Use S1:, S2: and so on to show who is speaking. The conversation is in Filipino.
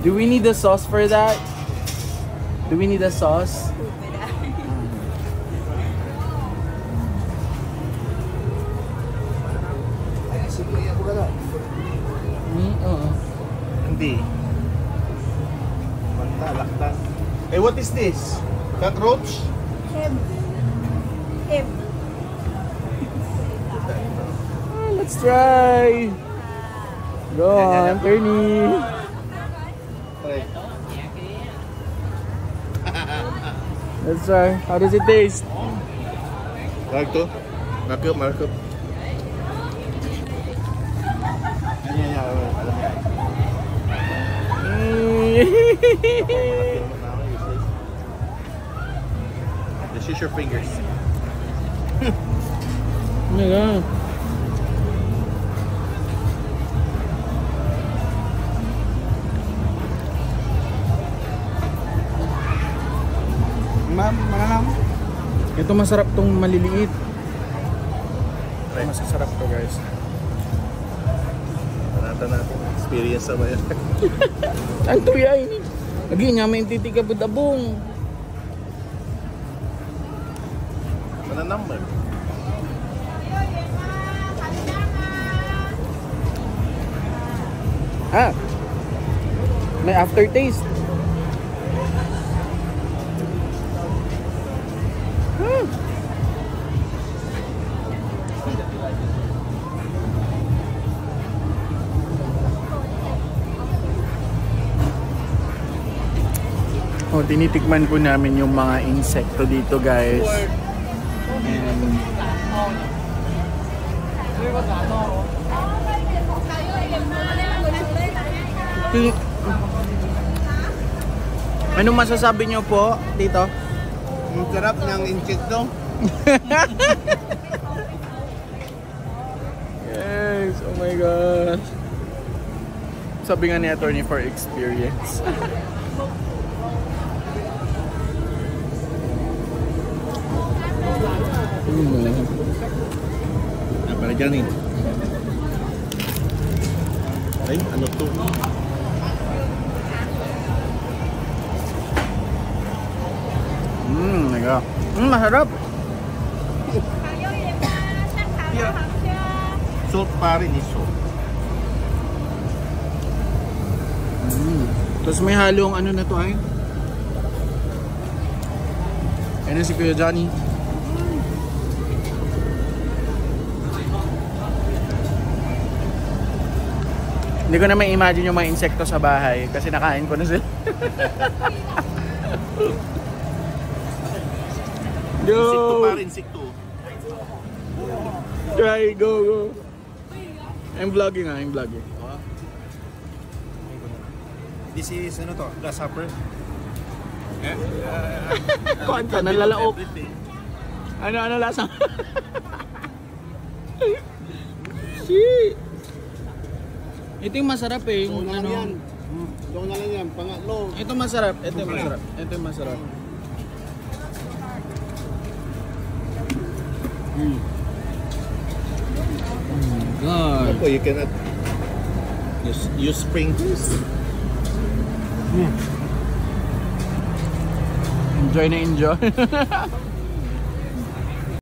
S1: Do we need a sauce for that? Do we need a sauce?
S2: Hindi. Magtalaktan. Eh, what is this? Cockroach?
S3: Him. Him.
S1: Let's try. Go on, Tony.
S2: Try.
S1: Let's try. How does it taste?
S2: Markup. Markup. Yan. Alam yan. Just use your fingers.
S1: Oh my God.
S2: Ma'am, mananam.
S1: Ito masarap tong maliliit. Masasarap to, guys.
S2: Panatan natin. Experience sa bayan.
S1: Ang tuya ini. Lagi niya may titika budabong.
S2: Mananam ba?
S1: Ah. May aftertaste. Oh, tinitikman po namin yung mga insekto dito, guys. And ano masasabi niyo po dito?
S2: Ang sarap ng insekto.
S1: Yes, oh my gosh. Sabi nga ni attorney for experience.
S2: Apa dyan eh? Ay, ano to?
S1: Nega. Masarap.
S2: Salt pa rin eh, salt.
S1: Tapos may halong ano na to ay? Ano si Kuya Johnny? Hindi ko na may imagine yung mga insekto sa bahay kasi nakain ko na sila. Go!
S2: Insekto pa rin, insekto.
S1: Try, go. I'm vlogging.
S2: This is, ano to? Grasshopper?
S1: Kuhan ka, nalalaok. Ano lasa? Shit! Ito yung masarap eh, yung ano.
S2: Doon na lang yan, pangatlo.
S1: Ito masarap. Ito yung masarap. Oh my God.
S2: Ako, you cannot use sprinkles.
S1: Enjoy na enjoy.